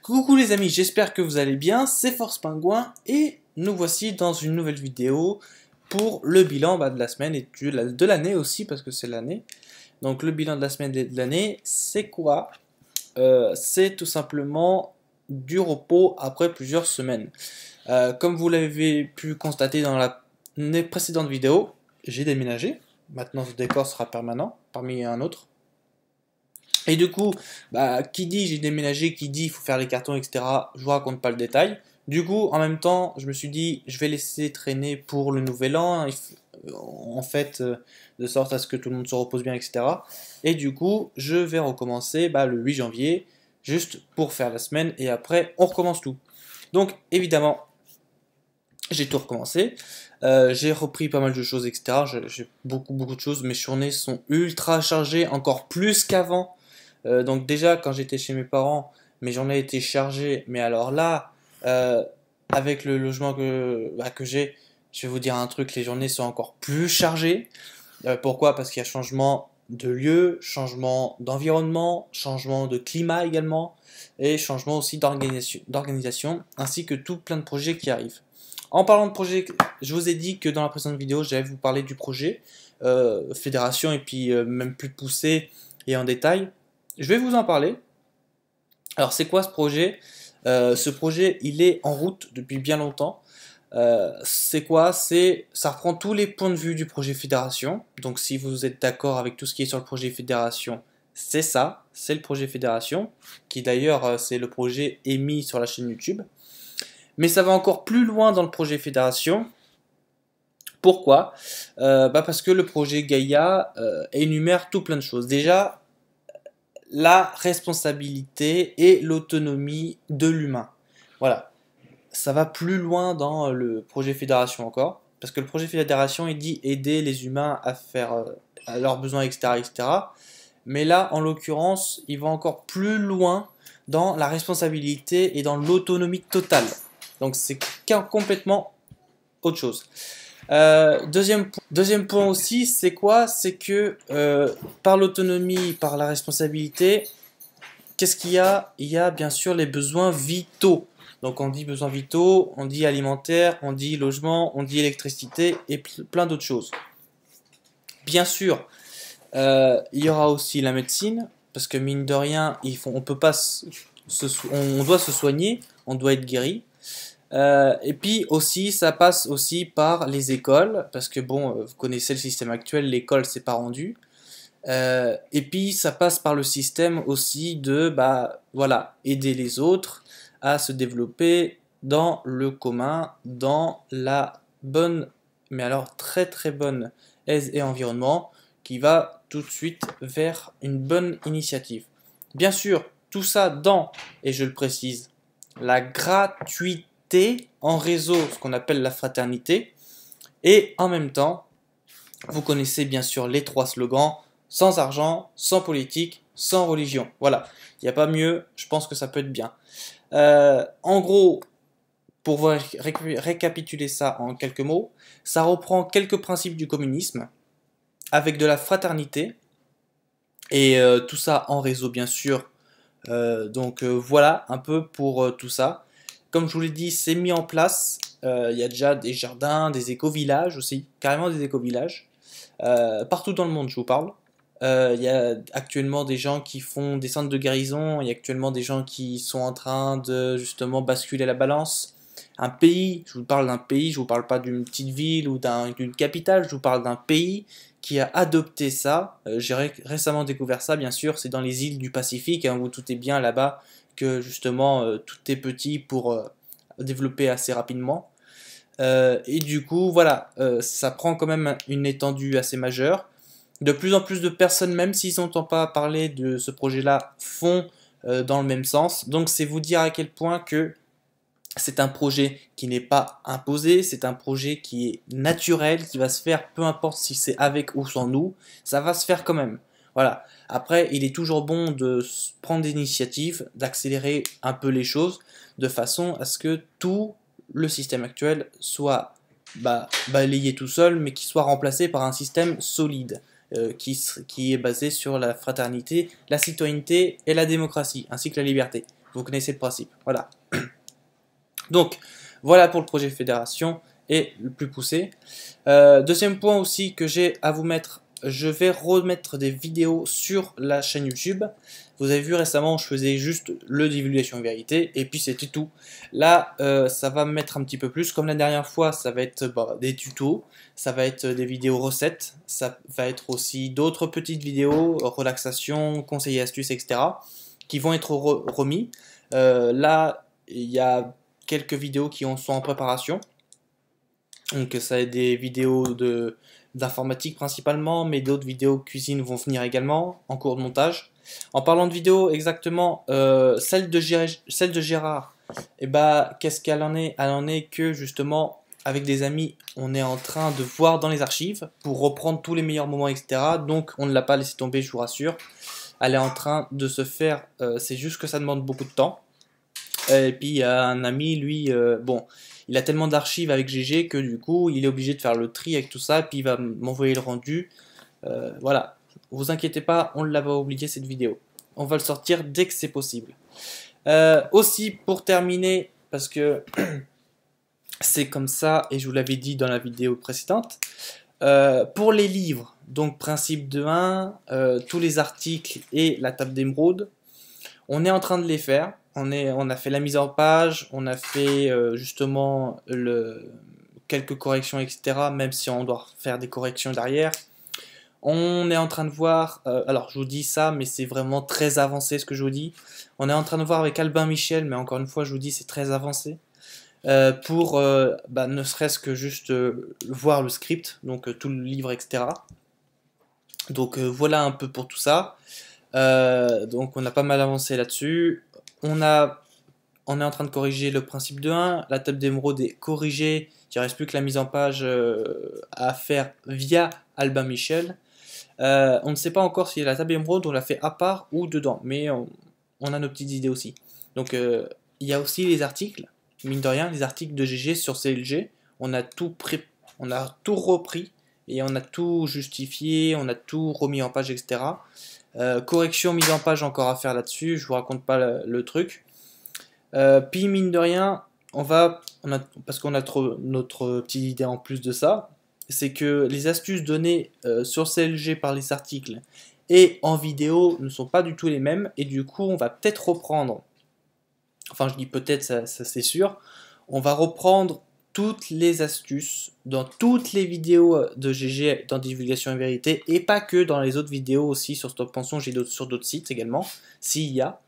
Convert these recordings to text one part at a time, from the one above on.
Coucou les amis, j'espère que vous allez bien, c'est Force Pingouin et nous voici dans une nouvelle vidéo pour le bilan de la semaine et de l'année aussi parce que c'est l'année. Donc le bilan de la semaine et de l'année, c'est quoi? C'est tout simplement du repos après plusieurs semaines. Comme vous l'avez pu constater dans la précédente vidéo, j'ai déménagé. Maintenant ce décor sera permanent parmi un autre. Et du coup, qui dit j'ai déménagé, qui dit il faut faire les cartons, etc., je vous raconte pas le détail. Du coup, en même temps, je me suis dit, je vais laisser traîner pour le nouvel an, en fait, de sorte à ce que tout le monde se repose bien, etc. Et du coup, je vais recommencer le 8 janvier, juste pour faire la semaine, et après, on recommence tout. Donc, évidemment, j'ai tout recommencé. J'ai repris pas mal de choses, etc. J'ai beaucoup de choses. Mes journées sont ultra chargées, encore plus qu'avant. Donc déjà, quand j'étais chez mes parents, mes journées étaient chargées. Mais alors là, avec le logement que j'ai, je vais vous dire un truc, les journées sont encore plus chargées. Pourquoi? Parce qu'il y a changement de lieu, changement d'environnement, changement de climat également, et changement aussi d'organisation, ainsi que tout plein de projets qui arrivent. En parlant de projet, je vous ai dit que dans la précédente vidéo, j'allais vous parler du projet fédération et puis même plus poussé et en détail. Je vais vous en parler. Alors c'est quoi ce projet? Ce projet, il est en route depuis bien longtemps. C'est quoi? Ça reprend tous les points de vue du projet fédération. Donc si vous êtes d'accord avec tout ce qui est sur le projet fédération, c'est ça, c'est le projet fédération, qui d'ailleurs c'est le projet émis sur la chaîne YouTube. Mais ça va encore plus loin dans le projet fédération. Pourquoi? Parce que le projet Gaïa énumère tout plein de choses. Déjà, la responsabilité et l'autonomie de l'humain. Voilà. Ça va plus loin dans le projet fédération encore. Parce que le projet fédération, il dit aider les humains à faire à leurs besoins, etc., etc. Mais là, en l'occurrence, il va encore plus loin dans la responsabilité et dans l'autonomie totale. Donc c'est complètement autre chose. Deuxième point aussi, c'est quoi? C'est que par l'autonomie, par la responsabilité, qu'est-ce qu'il y a? Il y a bien sûr les besoins vitaux. Donc on dit besoins vitaux, on dit alimentaire, on dit logement, on dit électricité et plein d'autres choses. Bien sûr, il y aura aussi la médecine, parce que mine de rien, on peut pas on doit se soigner, on doit être guéri. Et puis aussi, ça passe aussi par les écoles, parce que bon, vous connaissez le système actuel, l'école c'est pas rendu. Et puis ça passe par le système aussi de, voilà, aider les autres à se développer dans le commun, dans la bonne, mais alors très bonne aise et environnement, qui va tout de suite vers une bonne initiative. Bien sûr, tout ça dans, et je le précise, la gratuité en réseau, ce qu'on appelle la fraternité, et en même temps, vous connaissez bien sûr les trois slogans, sans argent, sans politique, sans religion. Voilà, il n'y a pas mieux, je pense que ça peut être bien. En gros, pour vous récapituler ça en quelques mots, ça reprend quelques principes du communisme, avec de la fraternité, et tout ça en réseau bien sûr. Donc voilà un peu pour tout ça. Comme je vous l'ai dit, c'est mis en place. Il y a déjà des jardins, des éco-villages aussi, carrément des éco-villages. Partout dans le monde, je vous parle. Il y a actuellement des gens qui font des centres de guérison, il y a actuellement des gens qui sont en train de justement basculer la balance. Un pays, je vous parle d'un pays, je vous parle pas d'une petite ville ou d'une capitale, je vous parle d'un pays qui a adopté ça. J'ai récemment découvert ça, bien sûr, c'est dans les îles du Pacifique, hein, où tout est bien là-bas, que justement tout est petit pour développer assez rapidement. Et du coup, voilà, ça prend quand même une étendue assez majeure. De plus en plus de personnes, même s'ils n'entendent pas parler de ce projet-là, font dans le même sens. Donc c'est vous dire à quel point que c'est un projet qui n'est pas imposé, c'est un projet qui est naturel, qui va se faire, peu importe si c'est avec ou sans nous, ça va se faire quand même. Voilà. Après, il est toujours bon de prendre des initiatives, d'accélérer un peu les choses, de façon à ce que tout le système actuel soit balayé tout seul, mais qui soit remplacé par un système solide, qui est basé sur la fraternité, la citoyenneté et la démocratie, ainsi que la liberté. Vous connaissez le principe. Voilà. Donc, voilà pour le projet fédération et le plus poussé. Deuxième point aussi que j'ai à vous mettre, je vais remettre des vidéos sur la chaîne YouTube. Vous avez vu récemment, je faisais juste le divulgation vérité et puis c'était tout. Là, ça va me mettre un petit peu plus. Comme la dernière fois, ça va être des tutos, ça va être des vidéos recettes, ça va être aussi d'autres petites vidéos, relaxation, conseils et astuces, etc. qui vont être remis. Là, il y a quelques vidéos qui sont en préparation. Donc ça des vidéos d'informatique principalement, mais d'autres vidéos cuisine vont venir également en cours de montage. En parlant de vidéos, exactement, celle de Gérard, et qu'est-ce qu'elle en est? Elle en est que justement, avec des amis, on est en train de voir dans les archives pour reprendre tous les meilleurs moments, etc. Donc on ne l'a pas laissé tomber, je vous rassure. Elle est en train de se faire, c'est juste que ça demande beaucoup de temps. Et puis il y a un ami, lui, il a tellement d'archives avec GG que du coup il est obligé de faire le tri avec tout ça, puis il va m'envoyer le rendu. Voilà, vous inquiétez pas, on ne l'a pas oublié cette vidéo. On va le sortir dès que c'est possible. Aussi pour terminer, parce que c'est comme ça, et je vous l'avais dit dans la vidéo précédente, pour les livres, donc principe de 1, tous les articles et la table d'émeraude, on est en train de les faire. On a fait la mise en page, on a fait justement quelques corrections, etc. Même si on doit faire des corrections derrière. On est en train de voir, alors je vous dis ça, mais c'est vraiment très avancé ce que je vous dis. On est en train de voir avec Albin Michel, mais encore une fois, je vous dis, c'est très avancé. Pour ne serait-ce que juste voir le script, donc tout le livre, etc. Donc voilà un peu pour tout ça. Donc on a pas mal avancé là-dessus. On est en train de corriger le principe de 1. La table d'émeraude est corrigée. Il ne reste plus que la mise en page à faire via Albin Michel. On ne sait pas encore si la table d'émeraude on l'a fait à part ou dedans, mais on a nos petites idées aussi. Donc il y a aussi les articles, mine de rien, les articles de GG sur CLG. On a tout repris et on a tout justifié, on a tout remis en page, etc. Correction, mise en page encore à faire là-dessus, je vous raconte pas le truc. Puis mine de rien, parce qu'on a notre petite idée en plus de ça, c'est que les astuces données sur CLG par les articles et en vidéo ne sont pas du tout les mêmes, et du coup on va peut-être reprendre, enfin je dis peut-être, ça c'est sûr, on va reprendre toutes les astuces dans toutes les vidéos de GG dans Divulgation et Vérité, et pas que dans les autres vidéos aussi sur Stop Pensons, j'ai sur d'autres sites également, s'il y a.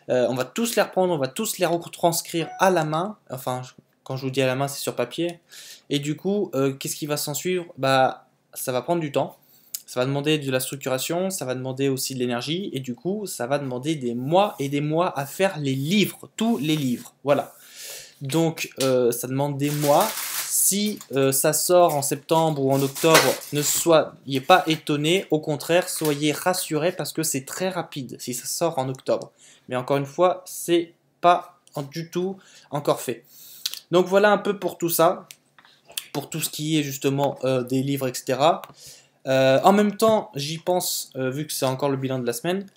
On va tous les reprendre, on va tous les retranscrire à la main, enfin quand je vous dis à la main c'est sur papier, et du coup qu'est-ce qui va s'en suivre? Ça va prendre du temps, ça va demander de la structuration, ça va demander aussi de l'énergie, et du coup ça va demander des mois et des mois à faire les livres, tous les livres, voilà. Donc ça demande des mois. Si ça sort en septembre ou en octobre, ne soyez pas étonnés, au contraire, soyez rassurés parce que c'est très rapide si ça sort en octobre. Mais encore une fois, c'est pas du tout encore fait. Donc voilà un peu pour tout ça, pour tout ce qui est justement des livres, etc. En même temps, j'y pense, vu que c'est encore le bilan de la semaine,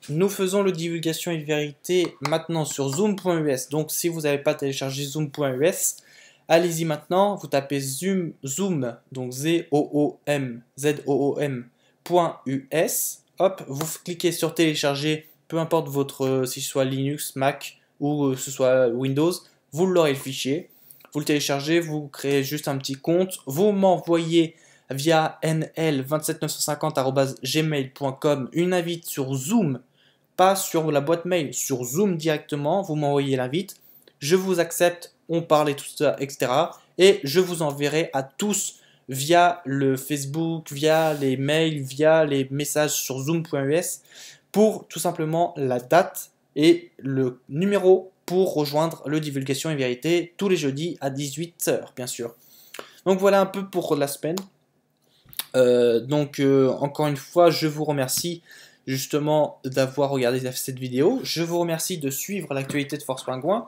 nous faisons le divulgation et vérité maintenant sur zoom.us. Donc si vous n'avez pas téléchargé zoom.us, allez-y maintenant, vous tapez zoom, donc ZOOM.us. Hop, vous cliquez sur télécharger, peu importe si ce soit Linux, Mac ou ce soit Windows, vous l'aurez le fichier. Vous le téléchargez, vous créez juste un petit compte, vous m'envoyez via nl27950@gmail.com une invite sur Zoom, pas sur la boîte mail, sur Zoom directement, vous m'envoyez l'invite, je vous accepte, on parle et tout ça, etc. Et je vous enverrai à tous via le Facebook, via les mails, via les messages sur zoom.us pour tout simplement la date et le numéro pour rejoindre le divulgation et vérité tous les jeudis à 18h, bien sûr. Donc voilà un peu pour la semaine. Encore une fois, je vous remercie justement d'avoir regardé cette vidéo. Je vous remercie de suivre l'actualité de Force Pingouin.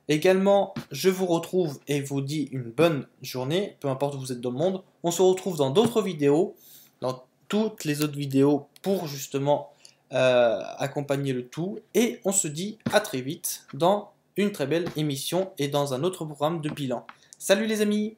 Également, je vous retrouve et vous dis une bonne journée, peu importe où vous êtes dans le monde. On se retrouve dans d'autres vidéos, dans toutes les autres vidéos pour justement accompagner le tout. Et on se dit à très vite dans une très belle émission et dans un autre programme de bilan. Salut les amis!